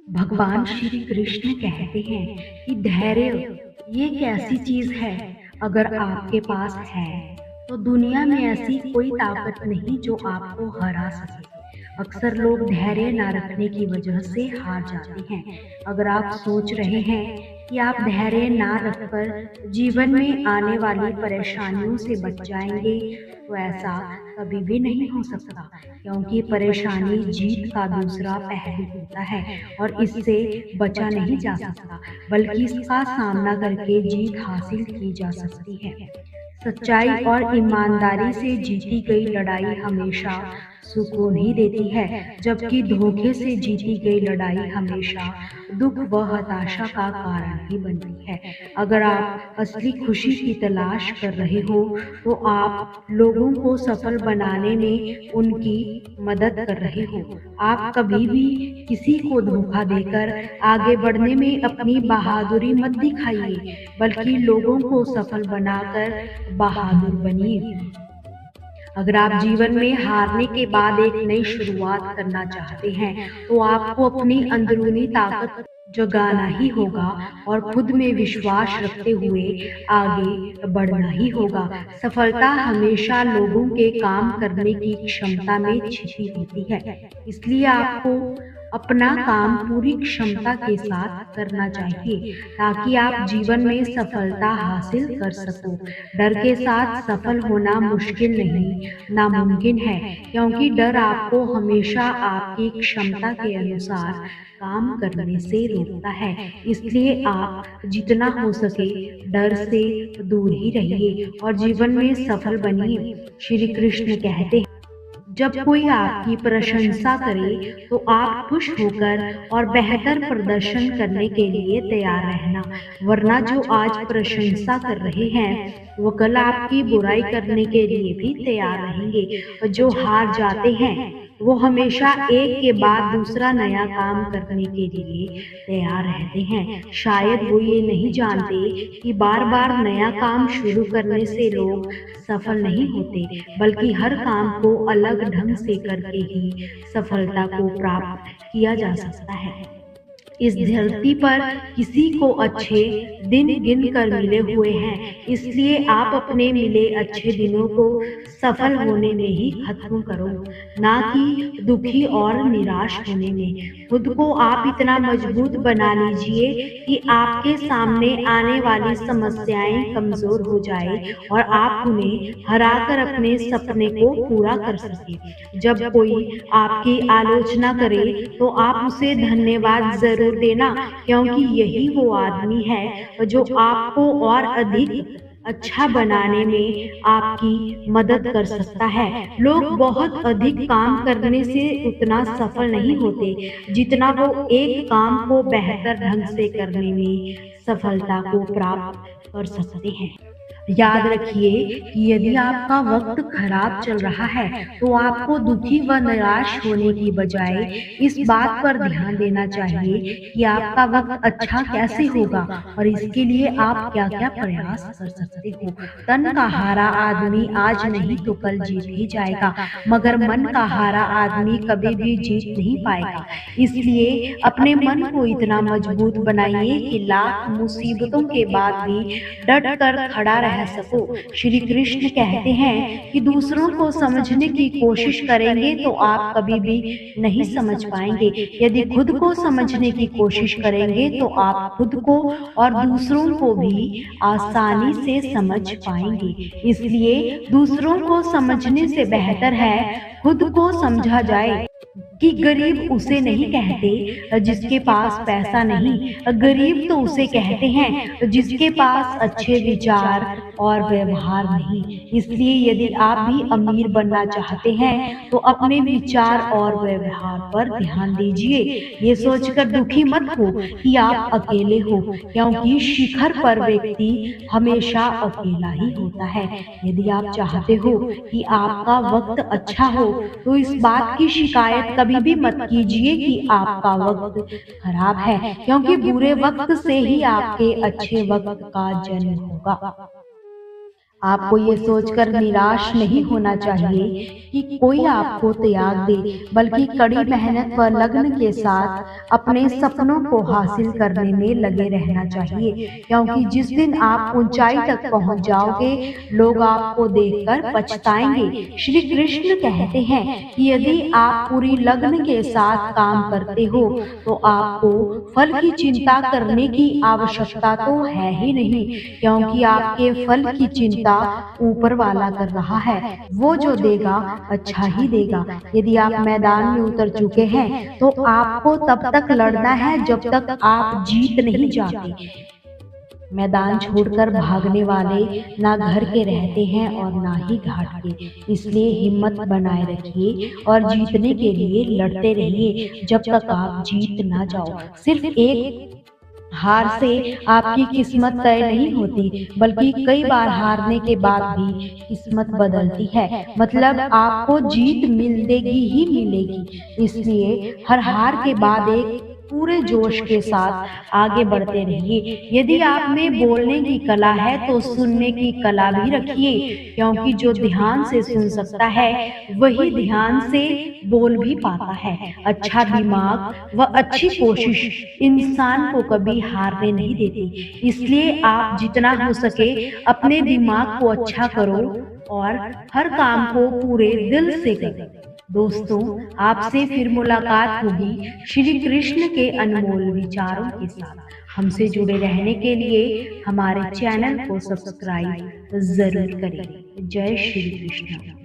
भगवान श्री कृष्ण कहते हैं कि धैर्य ये एक ऐसी चीज है, अगर आपके पास है तो दुनिया में ऐसी कोई ताकत नहीं जो आपको हरा सके। अक्सर लोग धैर्य ना रखने की वजह से हार जाते हैं। अगर आप सोच रहे हैं कि आप धैर्य ना रखकर जीवन में आने वाली परेशानियों से बच जाएंगे, तो ऐसा कभी भी नहीं हो सकता, क्योंकि परेशानी जीत का दूसरा पहलू होता है और इससे बचा नहीं जा सकता, बल्कि इसका सामना करके जीत हासिल की जा सकती है। सच्चाई और ईमानदारी से जीती गई लड़ाई हमेशा सुकून ही देती है, जबकि धोखे से जीती गई लड़ाई हमेशा दुख व हताशा का कारण ही बनती है। अगर आप असली खुशी की तलाश कर रहे हो, तो आप लोगों को सफल बनाने में उनकी मदद कर रहे हो। आप कभी भी किसी को धोखा देकर आगे बढ़ने में अपनी बहादुरी मत दिखाइए, बल्कि लोगों को सफल बनाकर बहादुर बनिए। अगर आप जीवन में हारने के बाद एक नई शुरुआत करना चाहते हैं, तो आपको अपनी अंदरूनी ताकत जगाना ही होगा और खुद में विश्वास रखते हुए आगे बढ़ना ही होगा। सफलता हमेशा लोगों के काम करने की क्षमता में छिपी होती है, इसलिए आपको अपना काम पूरी क्षमता के साथ करना चाहिए, ताकि आप जीवन में सफलता हासिल कर सको। डर के साथ सफल होना मुश्किल नहीं, नामुमकिन है, क्योंकि डर आपको हमेशा आपकी क्षमता के अनुसार काम करने से रोकता है। इसलिए आप जितना हो सके डर से दूर ही रहिए और जीवन में सफल बनिए। श्री कृष्ण कहते हैं, जब कोई आपकी प्रशंसा करे तो आप खुश होकर और बेहतर प्रदर्शन करने के लिए तैयार रहना, वरना जो आज प्रशंसा कर रहे हैं वो कल आपकी बुराई करने के लिए भी तैयार रहेंगे। और जो हार जाते हैं वो हमेशा एक के बाद दूसरा नया काम करने के लिए तैयार रहते हैं। शायद वो ये नहीं जानते कि बार बार नया काम शुरू करने से लोग सफल नहीं होते, बल्कि हर काम को अलग ढंग से करके ही सफलता को प्राप्त किया जा सकता है। इस धरती पर किसी को अच्छे दिन गिन कर मिले हुए हैं, इसलिए आप अपने मिले अच्छे दिनों को सफल होने में ही खत्म करो, ना कि दुखी और निराश होने में। खुद को आप इतना मजबूत बना लीजिए कि आपके सामने आने वाली समस्याएं कमजोर हो जाए और आप उन्हें हराकर अपने सपने को पूरा कर सके। जब कोई आपकी आलोचना करे तो आप उसे धन्यवाद जरूर देना, क्योंकि यही वो आदमी है जो आपको और अधिक अच्छा बनाने में आपकी मदद कर सकता है। लोग बहुत अधिक काम करने से उतना सफल नहीं होते जितना वो एक काम को बेहतर ढंग से करने में सफलता को प्राप्त कर सकते हैं। याद रखिए कि यदि आपका वक्त खराब चल रहा है, तो आपको दुखी व निराश होने की बजाय इस बात पर ध्यान देना चाहिए कि आपका वक्त अच्छा कैसे होगा और इसके लिए आप क्या क्या प्रयास कर सकते हो। तन का हारा आदमी आज नहीं तो कल जीत ही जाएगा, मगर मन का हारा आदमी कभी भी जीत नहीं पाएगा। इसलिए अपने मन को इतना मजबूत बनाइए कि लाख मुसीबतों के बाद भी डट कर खड़ा रह सको। श्री कृष्ण कहते हैं कि दूसरों को समझने की कोशिश करेंगे तो आप कभी भी नहीं समझ पाएंगे। यदि खुद को समझने की कोशिश करेंगे तो आप खुद को और दूसरों को भी आसानी से समझ पाएंगे। इसलिए दूसरों को समझने से बेहतर है खुद को समझा जाए। कि गरीब उसे नहीं कहते जिसके पास पैसा नहीं, गरीब तो उसे कहते हैं जिसके पास अच्छे विचार और व्यवहार नहीं। इसलिए यदि आप भी अमीर बनना चाहते हैं तो अपने विचार और व्यवहार पर ध्यान दीजिए। ये सोचकर दुखी मत हो कि आप अकेले हो, क्योंकि शिखर पर व्यक्ति हमेशा अकेला ही होता है। यदि आप चाहते हो कि आपका वक्त अच्छा हो तो इस बात की शिकायत कभी भी मत कीजिए कि आपका वक्त खराब है, क्योंकि बुरे वक्त से ही आपके अच्छे वक्त का जन्म होगा। आपको ये सोचकर निराश नहीं होना चाहिए कि कोई आपको त्याग दे, बल्कि कड़ी मेहनत व लगन के साथ अपने सपनों को हासिल करने में लगे रहना चाहिए, क्योंकि जिस दिन आप ऊंचाई तक पहुंच जाओगे, लोग आपको देखकर पछताएंगे। श्री कृष्ण कहते हैं कि यदि आप पूरी लगन के साथ काम करते हो तो आपको फल की चिंता करने की आवश्यकता तो है ही नहीं, क्योंकि आपके फल की चिंता ऊपर वाला कर रहा है। वो जो देगा अच्छा ही देगा। यदि आप मैदान में उतर चुके हैं तो आपको तब तक लड़ना है जब तक आप जीत नहीं जाते। मैदान छोड़कर भागने वाले ना घर के रहते हैं और ना ही घाट के। इसलिए हिम्मत बनाए रखिए और जीतने के लिए लड़ते रहिए जब तक आप जीत ना जाओ। सिर्फ एक हार से आपकी किस्मत तय नहीं होती, बल्कि कई बार हारने के बाद भी किस्मत बदलती है। मतलब आपको जीत मिलेगी ही मिलेगी। इसलिए हर हार के बाद एक पूरे जोश के साथ आगे बढ़ते रहिए। यदि आप में बोलने की कला है तो सुनने की कला भी रखिए, क्योंकि जो ध्यान से सुन सकता है वही ध्यान से बोल भी पाता है। अच्छा दिमाग व अच्छी कोशिश इंसान को कभी हारने नहीं देती। इसलिए आप जितना हो सके अपने दिमाग को अच्छा करो और हर काम को पूरे दिल से करो। दोस्तों, आपसे फिर मुलाकात होगी श्री कृष्ण के अनमोल विचारों के साथ। हमसे जुड़े रहने के लिए हमारे चैनल को सब्सक्राइब जरूर करें। जय श्री कृष्ण।